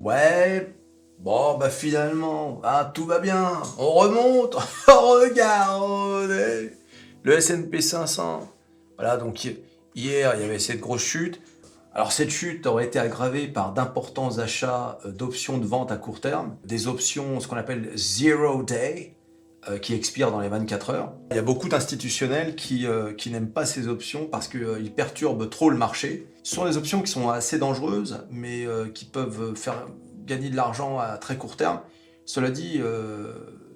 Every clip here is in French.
Ouais, bon, bah finalement, ah, tout va bien, on remonte, regardez, le S&P 500. Voilà, donc hier, il y avait cette grosse chute. Alors cette chute aurait été aggravée par d'importants achats d'options de vente à court terme, des options, ce qu'on appelle zero day, qui expirent dans les 24 heures. Il y a beaucoup d'institutionnels qui n'aiment pas ces options parce qu'ils perturbent trop le marché. Ce sont des options qui sont assez dangereuses, mais qui peuvent faire gagner de l'argent à très court terme. Cela dit,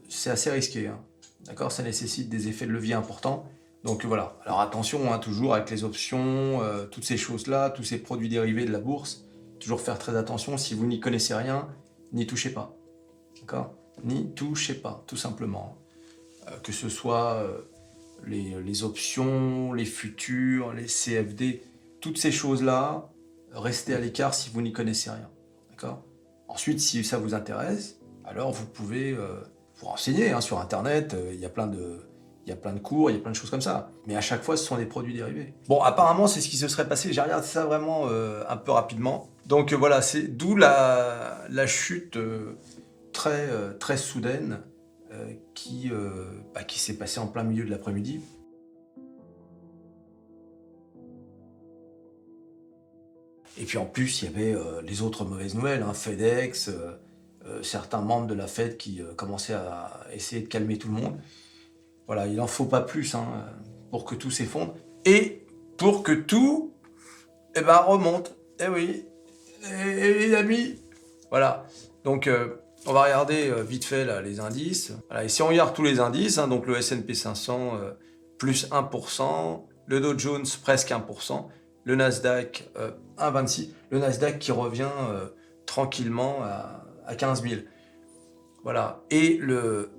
c'est assez risqué, hein. D'accord, ça nécessite des effets de levier importants. Donc voilà. Alors attention, hein, toujours avec les options, toutes ces choses-là, tous ces produits dérivés de la bourse, toujours faire très attention. Si vous n'y connaissez rien, n'y touchez pas. D'accord? N'y touchez pas, tout simplement. Que ce soit les options, les futurs, les CFD, toutes ces choses-là, restez à l'écart si vous n'y connaissez rien. D'accord? Ensuite, si ça vous intéresse, alors vous pouvez vous renseigner, hein, sur Internet. Il y a plein de cours, il y a plein de choses comme ça. Mais à chaque fois, ce sont des produits dérivés. Bon, apparemment, c'est ce qui se serait passé. J'ai regardé ça vraiment un peu rapidement. Donc voilà, c'est d'où la chute très soudaine qui s'est passée en plein milieu de l'après-midi. Et puis en plus, il y avait les autres mauvaises nouvelles, hein, FedEx, certains membres de la Fed qui commençaient à essayer de calmer tout le monde. Voilà, il n'en faut pas plus, hein, pour que tout s'effondre et pour que tout remonte. Eh oui, les amis. Voilà, donc on va regarder vite fait là, les indices. Voilà, et si on regarde tous les indices, hein, donc le S&P 500 plus 1%, le Dow Jones presque 1%, le Nasdaq 1,26, le Nasdaq qui revient tranquillement à 15 000. Voilà. Et le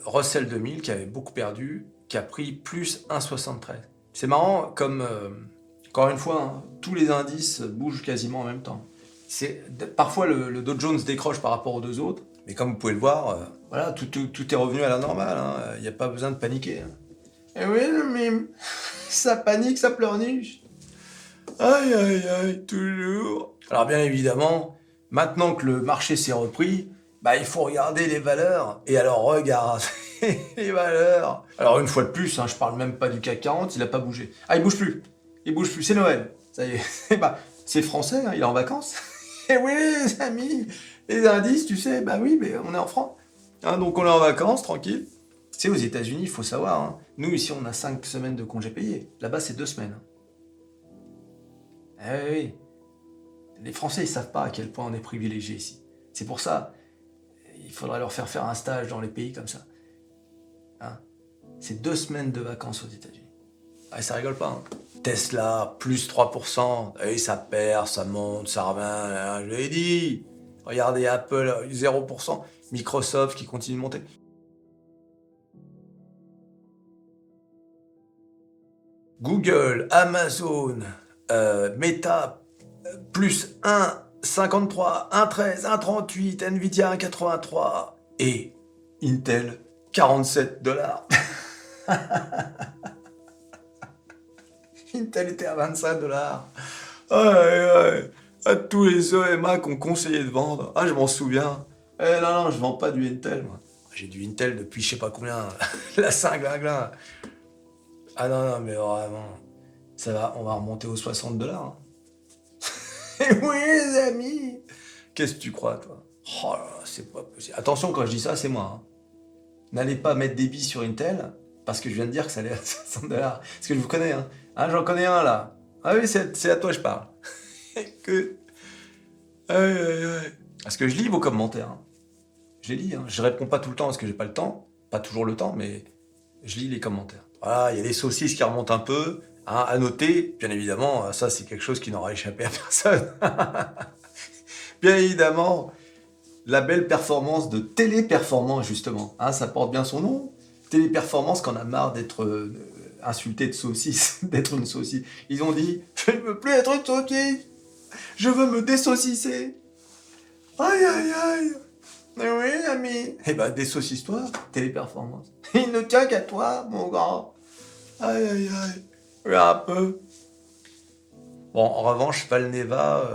Russell 2000 qui avait beaucoup perdu, qui a pris plus 1,73. C'est marrant, comme, encore une fois, hein, tous les indices bougent quasiment en même temps. Parfois, le Dow Jones décroche par rapport aux deux autres, mais comme vous pouvez le voir, voilà, tout est revenu à la normale, hein. Il n'y a pas besoin de paniquer, hein. Et oui, le mime, ça panique, ça pleurniche. Aïe, aïe, aïe, toujours. Alors bien évidemment, maintenant que le marché s'est repris, bah, il faut regarder les valeurs. Et alors regarde les valeurs. Alors une fois de plus, hein, je parle même pas du CAC 40, il a pas bougé. Ah, il bouge plus. Il bouge plus, c'est Noël. Ça y est. Bah, c'est français, hein, il est en vacances. Et oui, les amis, les indices, tu sais, bah oui, mais on est en France. Hein, donc on est en vacances, tranquille. Tu sais, aux États-Unis, il faut savoir, hein, nous ici on a 5 semaines de congés payés. Là-bas, c'est 2 semaines. Ah oui, oui. Les Français, ils savent pas à quel point on est privilégié ici. C'est pour ça, il faudrait leur faire un stage dans les pays comme ça. Hein. C'est 2 semaines de vacances aux États-Unis. Ah, ça rigole pas, hein. Tesla, plus 3%. Et ça perd, ça monte, ça revient. Hein, je l'ai dit. Regardez Apple, 0%. Microsoft qui continue de monter. Google, Amazon, Meta, plus 1,53, 1,13, 1,38, Nvidia 1,83 et Intel 47 $. Intel était à 25 $. Ouais, à tous les EMA qu'on conseillait de vendre. Ah, je m'en souviens. Eh non, non, je vends pas du Intel, moi. J'ai du Intel depuis je sais pas combien. La Saint-Glinglin. Ah non, non, mais vraiment. On va remonter aux 60 $. Hein. Et oui, les amis. Qu'est-ce que tu crois, toi? Oh là là, c'est pas possible. Attention, quand je dis ça, c'est moi, hein. N'allez pas mettre des billes sur Intel, parce que je viens de dire que ça allait à 60 $. Parce que je vous connais, hein. Hein, j'en connais un, là. Ah oui, c'est à toi que je parle. que... Aïe, aïe, aïe. Parce que je lis vos commentaires, hein. Je les lis, hein. Je réponds pas tout le temps parce que j'ai pas le temps. Pas toujours le temps, mais je lis les commentaires. Voilà, il y a les saucisses qui remontent un peu. Hein, à noter, bien évidemment, ça c'est quelque chose qui n'aura échappé à personne. Bien évidemment, la belle performance de Téléperformance, justement. Hein, ça porte bien son nom. Téléperformance, qu'on a marre d'être insulté de saucisse, d'être une saucisse. Ils ont dit, je ne veux plus être une saucisse, je veux me désaucisser. Aïe, aïe, aïe. Mais oui, ami. Eh ben, désaucisse-toi, Téléperformance. Il ne tient qu'à toi, mon grand. Aïe, aïe, aïe. Regarde un peu. Bon, en revanche, Valneva...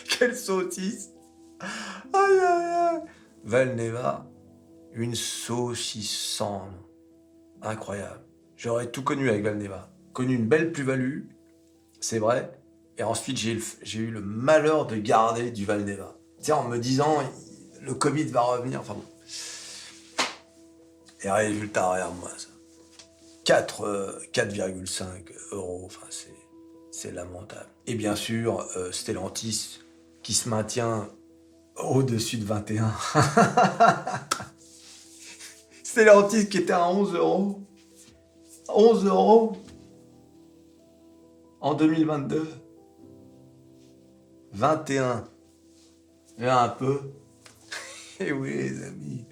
Quelle saucisse. Aïe, aïe, aïe. Valneva, une saucissonne. Incroyable. J'aurais tout connu avec Valneva. Connu une belle plus-value, c'est vrai. Et ensuite, j'ai eu le malheur de garder du Valneva. Tu sais, en me disant, le Covid va revenir. Enfin bon. Et résultat, regarde-moi ça. 4,5 euros. Enfin, c'est lamentable. Et bien sûr, Stellantis qui se maintient au-dessus de 21. Stellantis qui était à 11 euros. 11 euros en 2022. 21. Et un peu. Et oui, les amis.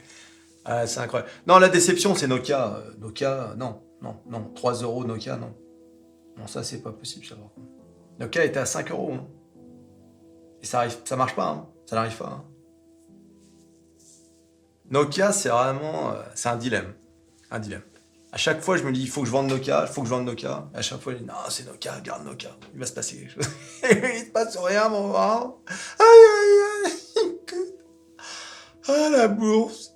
Ah, c'est incroyable. Non, la déception, c'est Nokia. Nokia, non, non, non. 3 euros Nokia, non. Non, ça, c'est pas possible, ça. Nokia était à 5 euros. Hein. Et ça marche pas. Hein. Ça n'arrive pas. Hein. Nokia, c'est vraiment... c'est un dilemme. Un dilemme. À chaque fois, je me dis, il faut que je vende Nokia, il faut que je vende Nokia. Et à chaque fois, je dis, non, c'est Nokia, garde Nokia. Il va se passer quelque chose. Et il se passe rien, mon grand. Aïe, aïe, aïe. Ah, la bourse.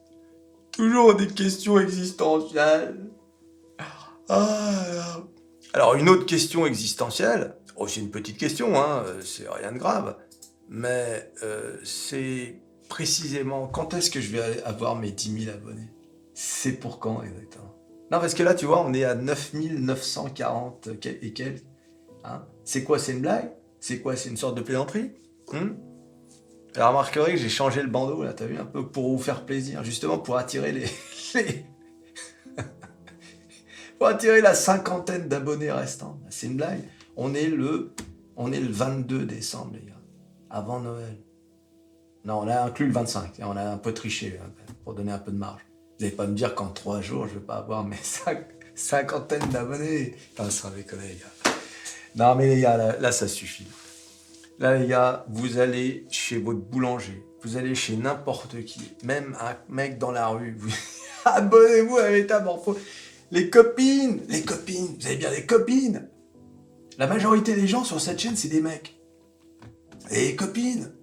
Toujours des questions existentielles. Ah, alors, une autre question existentielle, oh, c'est une petite question, hein, c'est rien de grave, mais c'est précisément quand est-ce que je vais avoir mes 10 000 abonnés? C'est pour quand exactement? Non, parce que là, tu vois, on est à 9 940 et quelques. Hein, c'est quoi, c'est une blague? C'est quoi, c'est une sorte de plaisanterie? Alors, remarquerez que j'ai changé le bandeau, là, t'as vu, un peu pour vous faire plaisir, justement pour attirer les... pour attirer la cinquantaine d'abonnés restants. C'est une blague. On est le 22 décembre, les gars, avant Noël. Non, on a inclus le 25, on a un peu triché, hein, pour donner un peu de marge. Vous n'allez pas me dire qu'en 3 jours, je vais pas avoir mes cinquantaine d'abonnés. Putain, ça va déconner, les gars. Non, mais les gars, là, ça suffit. Là, les gars, vous allez chez votre boulanger, vous allez chez n'importe qui, même un mec dans la rue, vous... abonnez-vous à Métamorphose. Les copines, vous avez bien des copines. La majorité des gens sur cette chaîne, c'est des mecs. Et les copines.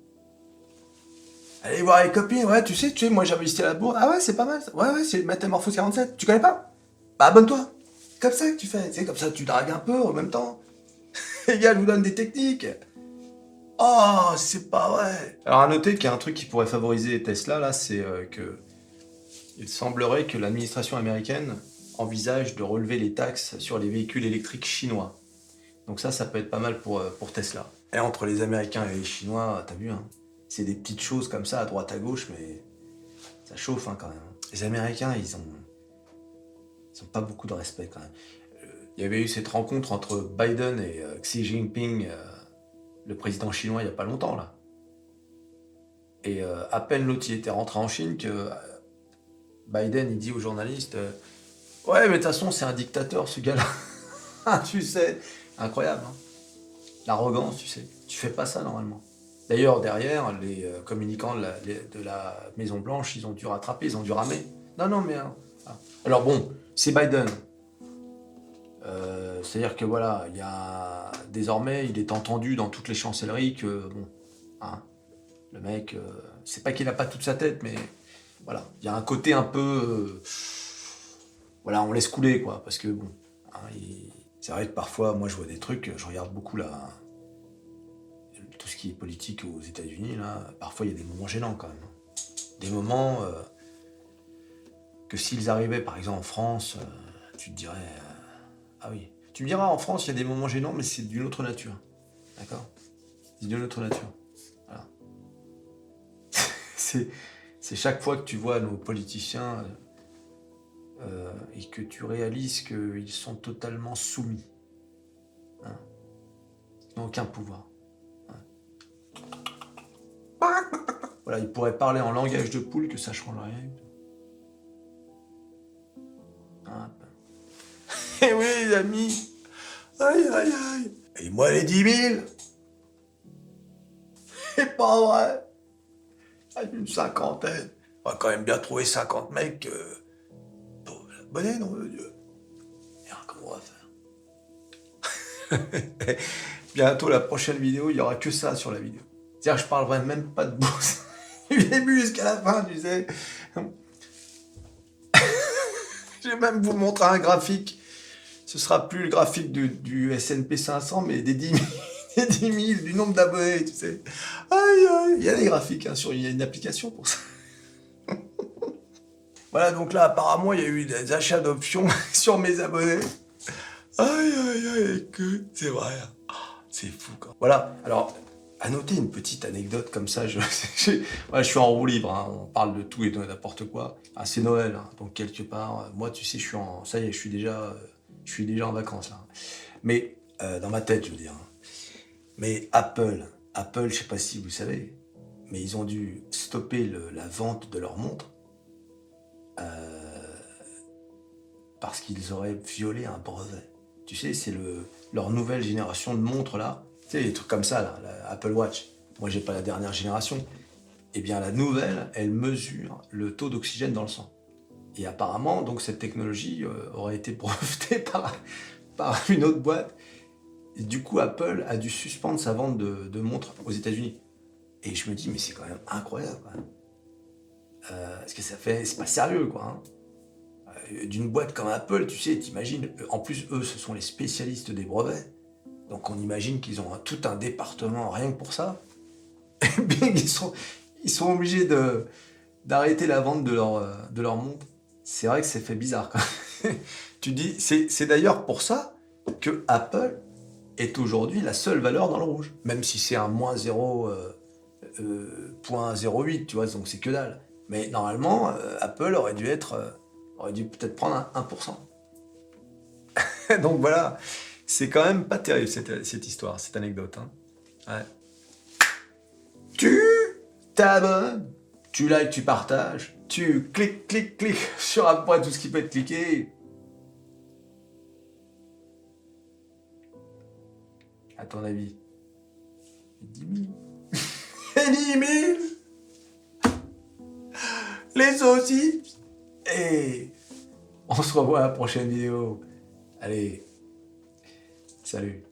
Allez voir les copines, ouais, tu sais, moi j'ai investi à la bourse. Ah ouais, c'est pas mal. Ouais, c'est Métamorphose 47. Tu connais pas? Bah abonne-toi. Comme ça que tu fais. C'est comme ça, tu dragues un peu en même temps. Les gars, je vous donne des techniques. Oh, c'est pas vrai. Alors à noter qu'il y a un truc qui pourrait favoriser Tesla, là, c'est que il semblerait que l'administration américaine envisage de relever les taxes sur les véhicules électriques chinois. Donc ça peut être pas mal pour Tesla. Et entre les Américains et les Chinois, t'as vu, hein, c'est des petites choses comme ça à droite à gauche, mais ça chauffe hein, quand même. Les Américains, ils ont pas beaucoup de respect quand même. Il y avait eu cette rencontre entre Biden et Xi Jinping, le président chinois, il n'y a pas longtemps là. Et à peine l'autre il était rentré en Chine que Biden il dit aux journalistes ouais, mais de toute façon, c'est un dictateur, ce gars-là. Tu sais, incroyable. Hein. L'arrogance, tu sais. Tu fais pas ça, normalement. D'ailleurs, derrière, les communicants de la Maison-Blanche, ils ont dû rattraper, ils ont dû ramer. Non, mais... Alors bon, c'est Biden. C'est-à-dire que voilà, désormais, il est entendu dans toutes les chancelleries que, bon, hein, le mec, c'est pas qu'il a pas toute sa tête, mais voilà, il y a un côté un peu... voilà, on laisse couler, quoi, parce que bon, hein, c'est vrai que parfois, moi, je vois des trucs, je regarde beaucoup là, tout ce qui est politique aux États-Unis, là, parfois, il y a des moments gênants, quand même. Des moments que s'ils arrivaient, par exemple, en France, tu te dirais, ah oui, tu me diras, en France, il y a des moments gênants, mais c'est d'une autre nature, d'accord? C'est d'une autre nature, voilà. c'est chaque fois que tu vois nos politiciens... et que tu réalises qu'ils sont totalement soumis. Hein. Ils n'ont aucun pouvoir. Hein. Voilà, ils pourraient parler en langage de poule que ça change rien. Hein. Et oui, les amis. Aïe, aïe, aïe. Et moi, les 10 000. C'est pas vrai. Une cinquantaine. On va quand même bien trouver 50 mecs pour l'abonner, nom de Dieu. Merde, comment on va faire? Bientôt, la prochaine vidéo, il n'y aura que ça sur la vidéo. C'est-à-dire que je parlerai même pas de bourse du début jusqu'à la fin, tu sais. Je vais même vous montrer un graphique. Ce sera plus le graphique du S&P 500, mais des 10 000, des 10 000, du nombre d'abonnés, tu sais. Aïe, aïe. Il y a des graphiques, hein, il y a une application pour ça. Voilà, donc là, apparemment, il y a eu des achats d'options sur mes abonnés. Aïe, aïe, aïe, écoute, c'est vrai. C'est fou, quoi. Voilà, alors, à noter une petite anecdote comme ça, ouais, je suis en roue libre, hein, on parle de tout et de n'importe quoi. Ah, c'est Noël, hein, donc quelque part, moi, tu sais, ça y est, je suis déjà en vacances, là. Mais, dans ma tête, je veux dire. Hein. Mais Apple, je sais pas si vous savez, mais ils ont dû stopper la vente de leurs montres parce qu'ils auraient violé un brevet. Tu sais, c'est leur nouvelle génération de montres là. Tu sais, les trucs comme ça, là, la Apple Watch. Moi, j'ai pas la dernière génération. Eh bien, la nouvelle, elle mesure le taux d'oxygène dans le sang. Et apparemment, donc, cette technologie aurait été brevetée par une autre boîte. Et du coup, Apple a dû suspendre sa vente de montres aux États-Unis. Et je me dis, mais c'est quand même incroyable. Quoi. Parce que c'est pas sérieux, quoi. Hein. D'une boîte comme Apple, tu sais, t'imagines, en plus, eux, ce sont les spécialistes des brevets. Donc on imagine qu'ils ont tout un département rien que pour ça. Et bien, ils sont obligés d'arrêter la vente de leur montre. C'est vrai que c'est fait bizarre. Quand même. Tu dis, c'est d'ailleurs pour ça que Apple est aujourd'hui la seule valeur dans le rouge. Même si c'est un moins 0,08, tu vois, donc c'est que dalle. Mais normalement, Apple aurait dû peut-être prendre un 1%. Donc voilà, c'est quand même pas terrible cette histoire, cette anecdote. Hein. Ouais. Tu t'abonnes, tu likes, tu partages, tu cliques, cliques, cliques sur à peu près tout ce qui peut être cliqué. À ton avis, 10 000 et 10 000 les aussi. Et on se revoit à la prochaine vidéo. Allez, salut.